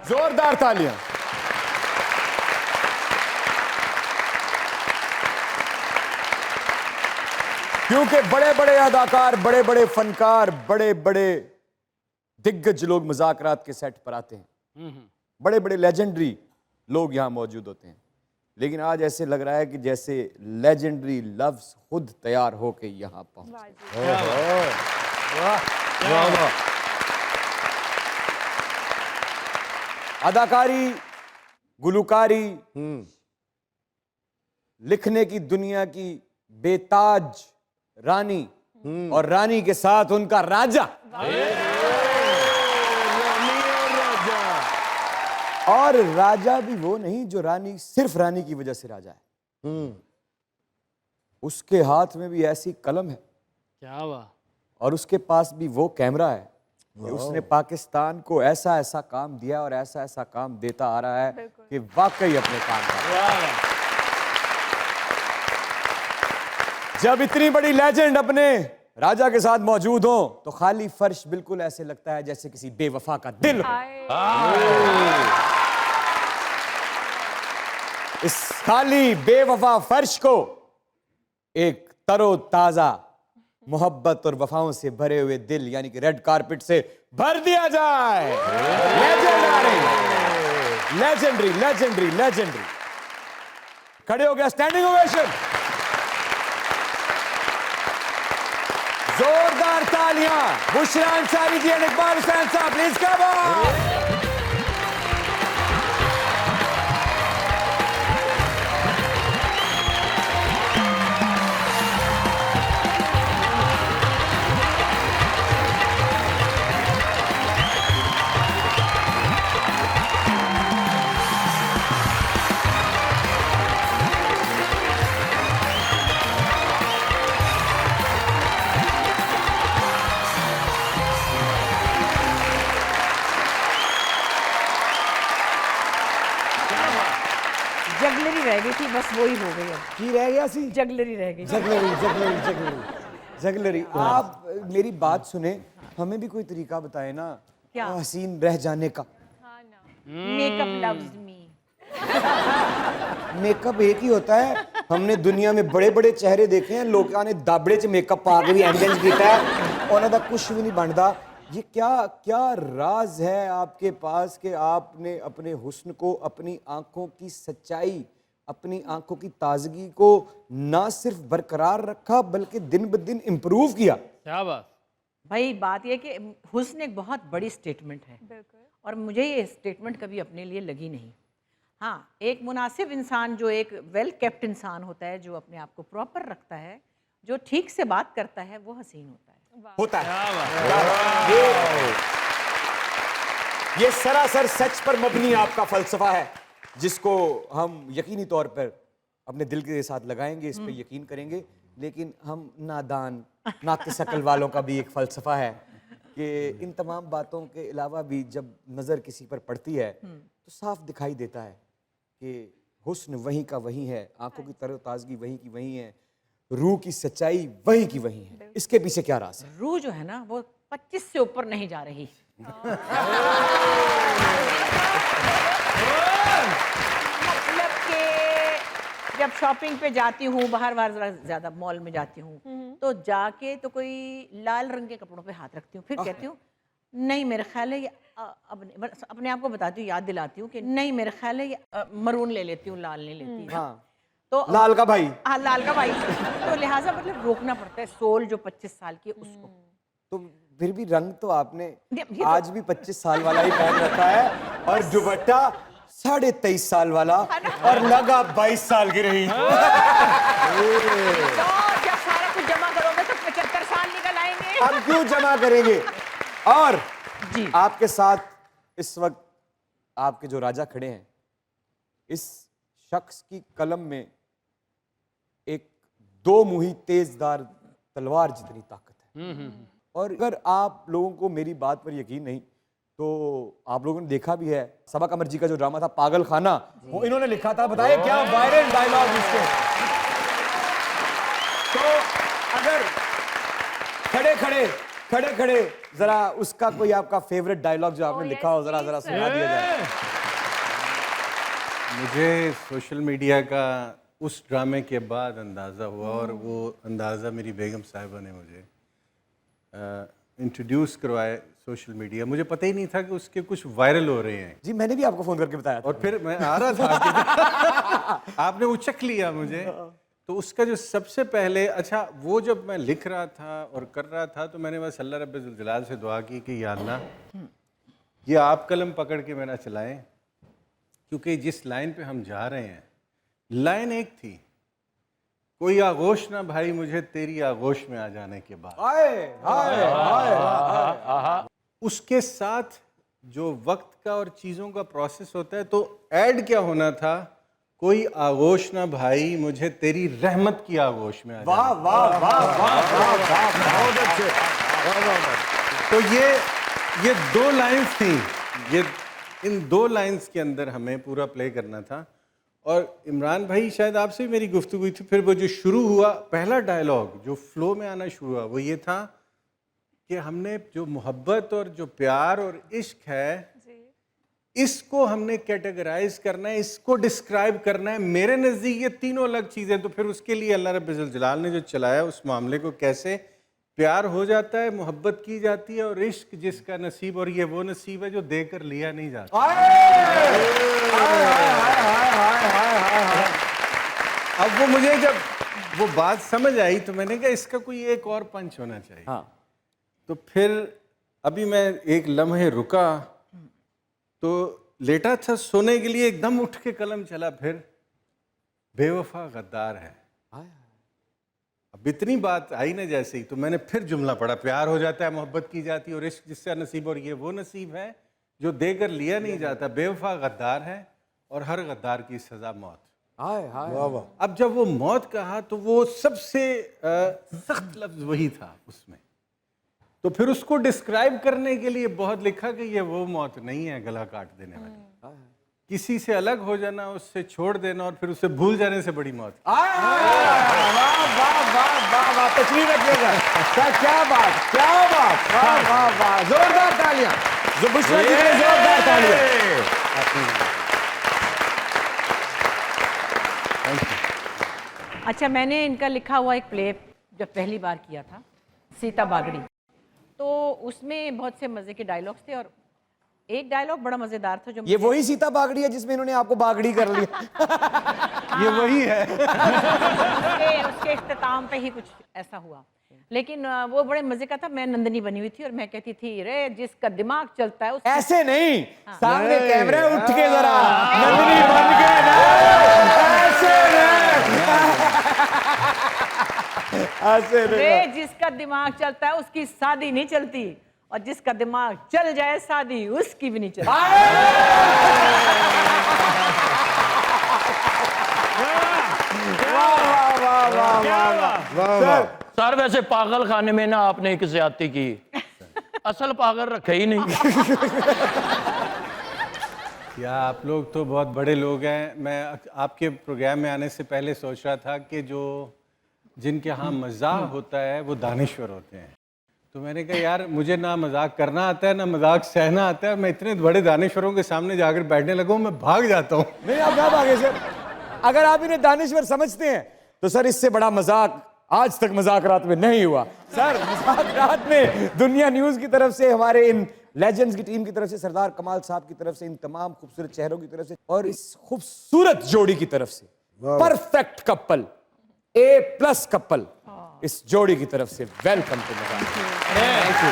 जोरदार तालियां। क्योंकि बड़े बड़े अदाकार, बड़े बड़े फनकार, बड़े बड़े दिग्गज लोग मुज़ाकरात के सेट पर आते हैं, बड़े बड़े लेजेंडरी लोग यहां मौजूद होते हैं, लेकिन आज ऐसे लग रहा है कि जैसे लेजेंडरी लफ्ज खुद तैयार होके यहां पहुंचे। अदाकारी, गुलकारी, लिखने की दुनिया की बेताज रानी और रानी के साथ उनका राजा। और राजा भी वो नहीं जो रानी, सिर्फ रानी की वजह से राजा है। उसके हाथ में भी ऐसी कलम है, क्या वाह, और उसके पास भी वो कैमरा है कि उसने पाकिस्तान को ऐसा ऐसा काम दिया और ऐसा ऐसा काम देता आ रहा है कि वाकई अपने काम का। जब इतनी बड़ी लेजेंड अपने राजा के साथ मौजूद हो तो खाली फर्श बिल्कुल ऐसे लगता है जैसे किसी बेवफा का दिल हो। इस खाली बेवफा फर्श को एक तरोताजा मोहब्बत और वफाओं से भरे हुए दिल यानी कि रेड कारपेट से भर दिया जाए। Legendary legendary legendary. खड़े हो गया, स्टैंडिंग ओवेशन। जोरदार तालियां बुशरा अंसारी जी और इकबाल हुसैन साहब, प्लीज कम ऑन। जगलरी रह गई थी, बस वही हो गई। अब की रह गया सी? जगलरी रह गई। Jugglery jugglery jugglery jugglery. आप मेरी बात सुने, हमें भी कोई तरीका बताए ना क्या? हसीन रह जाने का। Makeup loves me. मेकअप एक ही होता है। हमने दुनिया में बड़े बड़े चेहरे देखे हैं, लोगों ने दाबड़े च मेकअप पा के भी एंगेज किया है, उन्हों का कुछ भी नहीं बनता। ये क्या क्या राज है आपके पास कि आपने अपने हुस्न को, अपनी आंखों की सच्चाई, अपनी आंखों की ताजगी को ना सिर्फ बरकरार रखा बल्कि दिन ब दिन इम्प्रूव किया? क्या बात। भाई बात यह कि हुस्न एक बहुत बड़ी स्टेटमेंट है और मुझे ये स्टेटमेंट कभी अपने लिए लगी नहीं। हाँ, एक मुनासिब इंसान, जो एक वेल केप्ट इंसान होता है, जो अपने आप को प्रॉपर रखता है, जो ठीक से बात करता है, वो हसीन होता है। ये सरासर सच पर मबनी आपका फलसफा है, जिसको हम यकीनी तौर पर अपने दिल के साथ लगाएंगे, इस पे यकीन करेंगे। लेकिन हम नादान, नाकिस अक्ल वालों का भी एक फलसफा है कि इन तमाम बातों के अलावा भी जब नज़र किसी पर पड़ती है तो साफ दिखाई देता है कि हुस्न वहीं का वहीं है, आंखों की तरोताजगी वहीं की वहीं है, रूह की सच्चाई वहीं की वहीं है। इसके पीछे क्या राज है? रूह जो है ना, वो 25 से ऊपर नहीं जा रही। मतलब कि जब शॉपिंग पे जाती हूँ, बाहर बाहर ज़्यादा मॉल में जाती हूँ, तो जाके तो कोई लाल रंग के कपड़ों पे हाथ रखती हूँ, फिर कहती हूँ नहीं मेरा ख्याल है ये अपने आप को बताती हूँ, याद दिलाती हूँ कि नहीं मेरा ख्याल है ये मरून ले लेती हूँ, लाल नहीं लेती। हाँ, तो लाल का भाई। हाँ, लाल का भाई। तो लिहाजा मतलब रोकना पड़ता है सोल जो 25 साल की है उसको। तो फिर भी रंग तो आपने ये तो- आज भी 25 साल वाला ही पहन रखा है, और दुपट्टा 23.5 साल वाला, और लगा 22 साल की रही। तो जब सारा कुछ जमा करोगे तो 75 साल निकल आएंगे। हम क्यों जमा करेंगे? और जी, आपके साथ इस वक्त आपके जो राजा खड़े हैं, इस शख्स की कलम में एक दो मुही तेजदार तलवार जितनी ताकत है। और अगर आप लोगों को मेरी बात पर यकीन नहीं तो आप लोगों ने देखा भी है, सबा कमर जी का जो ड्रामा था पागल खाना, वो इन्होंने लिखा था। बताइए क्या वायरल डायलॉग इसके। तो अगर खड़े खड़े खड़े खड़े जरा उसका कोई आपका फेवरेट डायलॉग जो आपने लिखा हो जरा जरा सुना दिया जाए। मुझे सोशल मीडिया का उस ड्रामे के बाद अंदाज़ा हुआ, और वो अंदाज़ा मेरी बेगम साहिबा ने मुझे इंट्रोड्यूस करवाया सोशल मीडिया। मुझे पता ही नहीं था कि उसके कुछ वायरल हो रहे हैं। जी मैंने भी आपको फोन करके बताया था। और फिर मैं आ रहा था कि आपने उचक लिया मुझे। तो उसका जो सबसे पहले, अच्छा वो जब मैं लिख रहा था और कर रहा था तो मैंने बस अल्लाह रब्बुल जलाल से दुआ की कि या अल्लाह ये आप कलम पकड़ के मेरा चलाएं, क्योंकि जिस लाइन पे हम जा रहे हैं, लाइन एक थी, कोई आगोश ना भाई मुझे तेरी आगोश में आ जाने के बाद। उसके साथ जो वक्त का और चीज़ों का प्रोसेस होता है, तो ऐड क्या होना था, कोई आगोश ना भाई मुझे तेरी रहमत की आगोश में आ जाने। वाह वाह वाह वाह वाह, बहुत अच्छे। तो ये दो लाइंस थी, ये इन दो लाइंस के अंदर हमें पूरा प्ले करना था। और इमरान भाई शायद आपसे भी मेरी गुफ्तगू हुई थी, फिर वो जो शुरू हुआ पहला डायलॉग जो फ्लो में आना शुरू हुआ वो ये था कि हमने जो मोहब्बत और जो प्यार और इश्क है, इसको हमने कैटेगराइज करना है, इसको डिस्क्राइब करना है। मेरे नज़दीक ये तीनों अलग चीज़ें, तो फिर उसके लिए अल्लाह रब्बुल जलाल ने जो चलाया उस मामले को, कैसे प्यार हो जाता है, मोहब्बत की जाती है, और इश्क जिसका नसीब, और ये वो नसीब है जो देकर लिया नहीं जाता। अब वो मुझे जब वो बात समझ आई तो मैंने कहा इसका कोई एक और पंच होना चाहिए। हाँ। तो फिर अभी मैं एक लम्हे रुका तो लेटा था सोने के लिए, एकदम उठ के कलम चला, फिर बेवफा गद्दार है। अब इतनी बात आई ना जैसे ही, तो मैंने फिर जुमला पढ़ा, प्यार हो जाता है, मोहब्बत की जाती है, और इश्क जिसका नसीब, और ये वो नसीब है जो देकर लिया नहीं जाता। बेवफा गद्दार है और हर गद्दार की सजा मौत। हाय हाय। अब जब वो मौत कहा तो वो सबसे सख्त लफ्ज वही था उसमें। तो फिर उसको डिस्क्राइब करने के लिए बहुत लिखा कि ये वो मौत नहीं है गला काट देने वाली, किसी से अलग हो जाना, उससे छोड़ देना, और फिर उसे भूल जाने से बड़ी मौत। वाह वाह वाह वाह वाह, तस्वीर रखिएगा। क्या बात, क्या बात, वाह वाह वाह, जोरदार तालियां। जो बुशरा जी के लिए जोरदार तालियां। अच्छा, मैंने इनका लिखा हुआ एक प्ले जब पहली बार किया था, सीता बागड़ी, तो उसमें बहुत से मज़े के डायलॉग्स थे, और एक डायलॉग बड़ा मज़ेदार था जो ये वही सीता बागड़ी है जिसमें इन्होंने आपको बागड़ी कर लिया। ये वही है। उसके इख्तिताम पे ही कुछ ऐसा हुआ, लेकिन वो बड़े मजे का था। मैं नंदनी बनी हुई थी और मैं कहती थी, रे जिसका दिमाग चलता है उस ऐसे नहीं, सामने कैमरा उठ के जरा नंदनी बन के ना, ऐसे नहीं। रे जिसका दिमाग चलता है उसकी शादी नहीं चलती, और जिसका दिमाग चल जाए शादी उसकी भी नहीं चलती। सर वैसे पागल खाने में ना आपने एक ज्यादती की, असल पागल रखे ही नहीं। या आप लोग तो बहुत बड़े लोग हैं। मैं आपके प्रोग्राम में आने से पहले सोच रहा था कि जो जिनके यहाँ मजाक होता है वो दानिश्वर होते हैं। तो मैंने कहा यार मुझे ना मजाक करना आता है ना मजाक सहना आता है, मैं इतने बड़े दानिश्वरों के सामने जाकर बैठने लगा हूँ, मैं भाग जाता हूँ। नहीं, आप क्या भागे सर? अगर आप इन्हें दानिश्वर समझते हैं तो सर इससे बड़ा मजाक आज तक मजाक रात में नहीं हुआ। सर मजाक रात में दुनिया न्यूज की तरफ से, हमारे इन लेजेंड्स की टीम की तरफ से, सरदार कमाल साहब की तरफ से, इन तमाम खूबसूरत चेहरों की तरफ से, और इस खूबसूरत जोड़ी की तरफ से, परफेक्ट कपल, A+ कपल, इस जोड़ी की तरफ से वेलकम टू मजाक। Thank you.